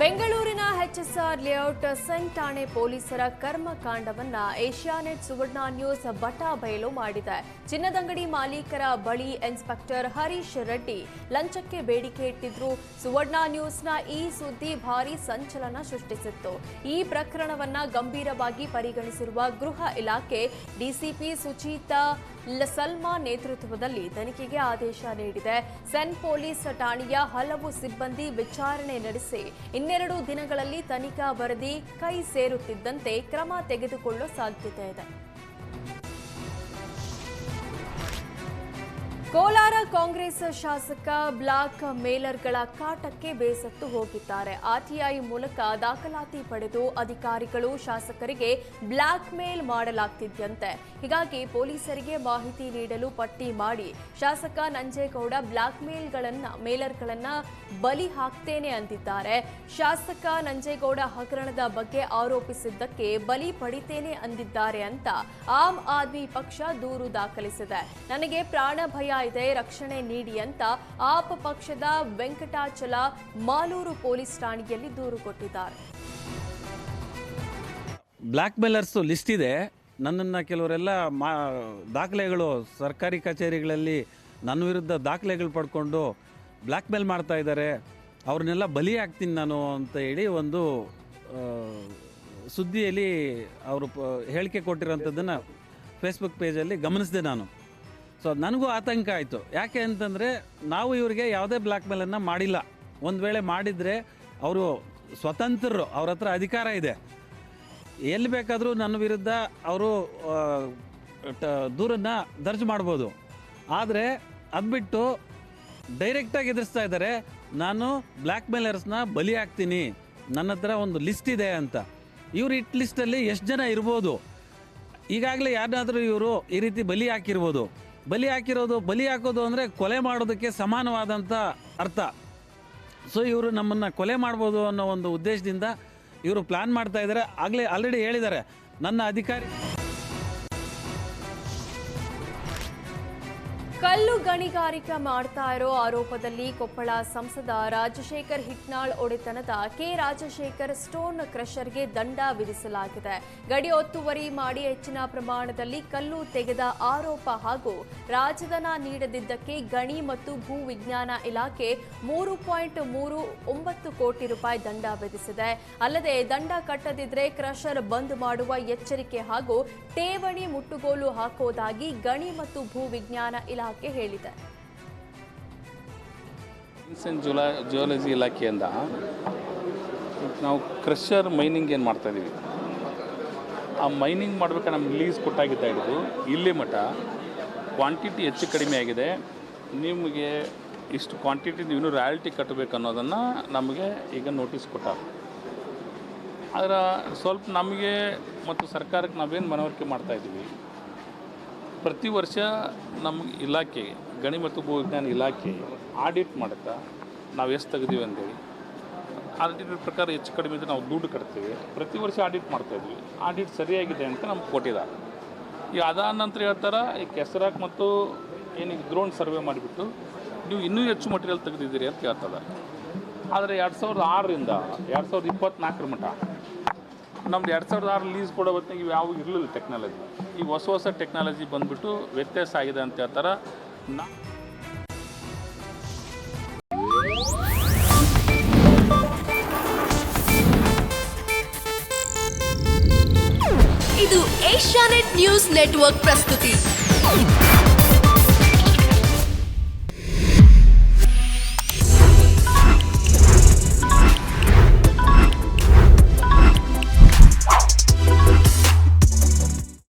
ಬೆಂಗಳೂರಿನ HSR layout scent ಠಾಣೆ ಪೊಲೀಸರ ಕರ್ಮಕಾಂಡವನ್ನ ಏಷ್ಯಾನೆಟ್ ಸುವರ್ಣ ನ್ಯೂಸ್ ಬಟಾಬಯಲು ಮಾಡಿದೆ. ಚಿನ್ನದಂಗಡಿ ಮಾಲೀಕರ ಬಳಿ ಇನ್ಸ್ಪೆಕ್ಟರ್ ಹರೀಶ್ ರೆಡ್ಡಿ ಲಂಚಕ್ಕೆ ಬೇಡಿಕೆ ಇಟ್ಟಿದ್ರು. ಸುವರ್ಣ ನ್ಯೂಸ್ನ ಈ ಸುದ್ದಿ ಭಾರೀ ಸಂಚಲನ ಸೃಷ್ಟಿಸಿತ್ತು. ಈ ಪ್ರಕರಣವನ್ನ ಗಂಭೀರವಾಗಿ ಪರಿಗಣಿಸಿರುವ ಗೃಹ ಇಲಾಖೆ ಡಿಸಿಪಿ ಸುಚೇತಾ ಸಲ್ಮಾ ನೇತೃತ್ವದಲ್ಲಿ ತನಿಖೆಗೆ ಆದೇಶ ನೀಡಿದೆ. ಸೆನ್ ಪೊಲೀಸ್ ಠಾಣೆಯ ಹಲವು ಸಿಬ್ಬಂದಿ ವಿಚಾರಣೆ ನಡೆಸಿ 12 ದಿನಗಳಲ್ಲಿ ತನಿಖಾ ವರದಿ ಕೈ ಸೇರುತ್ತಿದ್ದಂತೆ ಕ್ರಮ ತೆಗೆದುಕೊಳ್ಳುವ ಸಾಧ್ಯತೆ ಇದೆ. ಕೋಲಾರ ಕಾಂಗ್ರೆಸ್ ಶಾಸಕ ಬ್ಲಾಕ್ ಮೇಲರ್ಗಳ ಕಾಟಕ್ಕೆ ಬೇಸತ್ತು ಹೋಗಿದ್ದಾರೆ. ಆರ್ಟಿಐ ಮೂಲಕ ದಾಖಲಾತಿ ಪಡೆದು ಅಧಿಕಾರಿಗಳು ಶಾಸಕರಿಗೆ ಬ್ಲಾಕ್ ಮೇಲ್ ಮಾಡಲಾಗ್ತಿದ್ದಂತೆ. ಹೀಗಾಗಿ ಪೊಲೀಸರಿಗೆ ಮಾಹಿತಿ ನೀಡಲು ಪಟ್ಟಿ ಮಾಡಿ ಶಾಸಕ ನಂಜೇಗೌಡ ಬ್ಲಾಕ್ ಮೇಲರ್ಗಳನ್ನ ಬಲಿ ಹಾಕ್ತೇನೆ ಅಂದಿದ್ದಾರೆ. ಶಾಸಕ ನಂಜೇಗೌಡ ಹಗರಣದ ಬಗ್ಗೆ ಆರೋಪಿಸಿದ್ದಕ್ಕೆ ಬಲಿ ಪಡಿತೇನೆ ಅಂದಿದ್ದಾರೆ ಅಂತ ಆಮ್ ಆದ್ಮಿ ಪಕ್ಷ ದೂರು ದಾಖಲಿಸಿದೆ. ನನಗೆ ಪ್ರಾಣ ಭಯ ಇದೆ, ರಕ್ಷಣೆ ನೀಡಿ ಅಂತ ಆಪ್ ಪಕ್ಷದ ವೆಂಕಟಾಚಲ ಮಾಲೂರು ಪೊಲೀಸ್ ಠಾಣೆಯಲ್ಲಿ ದೂರು ಕೊಟ್ಟಿದ್ದಾರೆ. ಬ್ಲಾಕ್ ಮೇಲರ್ಸ್ ಲಿಸ್ಟ್ ಇದೆ. ನನ್ನನ್ನು ಕೆಲವರೆಲ್ಲ ದಾಖಲೆಗಳು ಸರ್ಕಾರಿ ಕಚೇರಿಗಳಲ್ಲಿ ನನ್ನ ವಿರುದ್ಧ ದಾಖಲೆಗಳು ಪಡ್ಕೊಂಡು ಬ್ಲ್ಯಾಕ್ ಮೇಲ್ ಮಾಡ್ತಾ ಇದ್ದಾರೆ, ಅವ್ರನ್ನೆಲ್ಲ ಬಲಿ ಆಗ್ತೀನಿ ನಾನು ಅಂತ ಹೇಳಿ ಒಂದು ಸುದ್ದಿಯಲ್ಲಿ ಅವರು ಹೇಳಿಕೆ ಕೊಟ್ಟಿರೋಂಥದ್ದನ್ನು ಫೇಸ್ಬುಕ್ ಪೇಜಲ್ಲಿ ಗಮನಿಸಿದೆ ನಾನು. ಸೊ ನನಗೂ ಆತಂಕ ಆಯಿತು. ಯಾಕೆ ಅಂತಂದರೆ ನಾವು ಇವರಿಗೆ ಯಾವುದೇ ಬ್ಲ್ಯಾಕ್ ಮೇಲನ್ನು ಮಾಡಿಲ್ಲ. ಒಂದು ವೇಳೆ ಮಾಡಿದರೆ ಅವರು ಸ್ವತಂತ್ರರು, ಅವ್ರ ಹತ್ರ ಅಧಿಕಾರ ಇದೆ, ಎಲ್ಲಿ ಬೇಕಾದರೂ ನನ್ನ ವಿರುದ್ಧ ಅವರು ದೂರನ್ನು ದರ್ಜ್ ಮಾಡ್ಬೋದು. ಆದರೆ ಅದು ಬಿಟ್ಟು ಡೈರೆಕ್ಟಾಗಿ ಎದುರಿಸ್ತಾ ಇದ್ದಾರೆ, ನಾನು ಬ್ಲ್ಯಾಕ್ ಮೇಲರ್ಸ್ನ ಬಲಿ ಆಗ್ತೀನಿ, ನನ್ನ ಹತ್ರ ಒಂದು ಲಿಸ್ಟ್ ಇದೆ ಅಂತ. ಇವ್ರು ಇಟ್ ಲಿಸ್ಟಲ್ಲಿ ಎಷ್ಟು ಜನ ಇರ್ಬೋದು? ಈಗಾಗಲೇ ಯಾರನ್ನಾದರೂ ಇವರು ಈ ರೀತಿ ಬಲಿ ಹಾಕಿರ್ಬೋದು. ಬಲಿ ಹಾಕೋದು ಅಂದರೆ ಕೊಲೆ ಮಾಡೋದಕ್ಕೆ ಸಮಾನವಾದಂಥ ಅರ್ಥ. ಸೊ ಇವರು ನಮ್ಮನ್ನು ಕೊಲೆ ಮಾಡ್ಬೋದು ಅನ್ನೋ ಒಂದು ಉದ್ದೇಶದಿಂದ ಇವರು ಪ್ಲ್ಯಾನ್ ಮಾಡ್ತಾ ಇದ್ದಾರೆ. ಆಲ್ರೆಡಿ ಹೇಳಿದ್ದಾರೆ, ನನ್ನ ಅಧಿಕಾರಿ ಕಲ್ಲು ಗಣಿಗಾರಿಕೆ ಮಾಡ್ತಾ ಇರೋ ಆರೋಪದಲ್ಲಿ ಕೊಪ್ಪಳ ಸಂಸದ ರಾಜಶೇಖರ್ ಹಿಟ್ನಾಳ್ ಒಡೆತನದ ಕೆ ರಾಜಶೇಖರ್ ಸ್ಟೋನ್ ಕ್ರಷರ್ಗೆ ದಂಡ ವಿಧಿಸಲಾಗಿದೆ. ಗಡಿ ಒತ್ತುವರಿ ಮಾಡಿ ಹೆಚ್ಚಿನ ಪ್ರಮಾಣದಲ್ಲಿ ಕಲ್ಲು ತೆಗೆದ ಆರೋಪ ಹಾಗೂ ರಾಜಧನ ನೀಡದಿದ್ದಕ್ಕೆ ಗಣಿ ಮತ್ತು ಭೂ ವಿಜ್ಞಾನ ಇಲಾಖೆ 3.39 ಕೋಟಿ ರೂಪಾಯಿ ದಂಡ ವಿಧಿಸಿದೆ. ಅಲ್ಲದೆ ದಂಡ ಕಟ್ಟದಿದ್ರೆ ಕ್ರಷರ್ ಬಂದ್ ಮಾಡುವ ಎಚ್ಚರಿಕೆ ಹಾಗೂ ಠೇವಣಿ ಮುಟ್ಟುಗೋಲು ಹಾಕುವುದಾಗಿ ಗಣಿ ಮತ್ತು ಭೂ ವಿಜ್ಞಾನ ಇಲಾಖೆ ಹೇಳಿದೆ. ಜಿಯೋಲಜಿ ಇಲಾಖೆಯಿಂದ ನಾವು ಕ್ರಷರ್ ಮೈನಿಂಗ್ ಏನು ಮಾಡ್ತಾ ಇದ್ದೀವಿ, ಆ ಮೈನಿಂಗ್ ಮಾಡಬೇಕಾದ್ರೆ ನಮ್ಗೆ ಲೀಸ್ ಕೊಟ್ಟಾಗಿದ್ದ ಹಿಡಿದು ಇಲ್ಲಿ ಮಟ್ಟ ಕ್ವಾಂಟಿಟಿ ಹೆಚ್ಚು ಕಡಿಮೆ ಆಗಿದೆ. ನಿಮಗೆ ಇಷ್ಟು ಕ್ವಾಂಟಿಟಿ ನೀವು ರಾಯಲ್ಟಿ ಕಟ್ಟಬೇಕು ಅನ್ನೋದನ್ನು ನಮಗೆ ಈಗ ನೋಟಿಸ್ ಕೊಟ್ಟಾರೆ. ಆದರೆ ಸ್ವಲ್ಪ ನಮಗೆ ಮತ್ತು ಸರ್ಕಾರಕ್ಕೆ ನಾವೇನು ಮನವರಿಕೆ ಮಾಡ್ತಾಯಿದ್ದೀವಿ, ಪ್ರತಿ ವರ್ಷ ನಮಗೆ ಇಲಾಖೆ ಗಣಿ ಮತ್ತು ಭೂವಿಜ್ಞಾನ ಇಲಾಖೆ ಆಡಿಟ್ ಮಾಡುತ್ತಾ ನಾವು ಎಷ್ಟು ತೆಗೆದೀವಿ ಅಂತೇಳಿ ಆಡಿಟ್ ಪ್ರಕಾರ ಹೆಚ್ಚು ಕಡಿಮೆ ಇದ್ದರೆ ನಾವು ದುಡ್ಡು ಕಟ್ತೀವಿ. ಪ್ರತಿ ವರ್ಷ ಆಡಿಟ್ ಮಾಡ್ತಾಯಿದ್ವಿ. ಆಡಿಟ್ ಸರಿಯಾಗಿದೆ ಅಂತ ನಮ್ಗೆ ಕೊಟ್ಟಿದ್ದಾರೆ. ಈಗ ಅದಾದ ನಂತರ ಹೇಳ್ತಾರೆ, ಈ ಕೆಸರಾಕ್ ಮತ್ತು ಏನೀಗ ಡ್ರೋನ್ ಸರ್ವೆ ಮಾಡಿಬಿಟ್ಟು ನೀವು ಇನ್ನೂ ಹೆಚ್ಚು ಮಟೀರಿಯಲ್ ತೆಗೆದಿದ್ದೀರಿ ಅಂತ ಹೇಳ್ತದೆ. ಆದರೆ 2006ರಿಂದ 2024 ಮಟ್ಟ ನಮ್ದು 2006 ಲೀಸ್ ಕೊಡೋ ಹೊತ್ತಿಗೆ ಇವು ಯಾವ ಇರಲಿಲ್ಲ ಟೆಕ್ನಾಲಜಿ. ಈ ಹೊಸ ಟೆಕ್ನಾಲಜಿ ಬಂದುಬಿಟ್ಟು ವ್ಯತ್ಯಾಸ ಆಗಿದೆ ಅಂತ ಹೇಳ್ತಾರೆ. ಇದು ಏಷ್ಯಾನೆಟ್ ನ್ಯೂಸ್ ನೆಟ್ವರ್ಕ್ ಪ್ರಸ್ತುತಿ.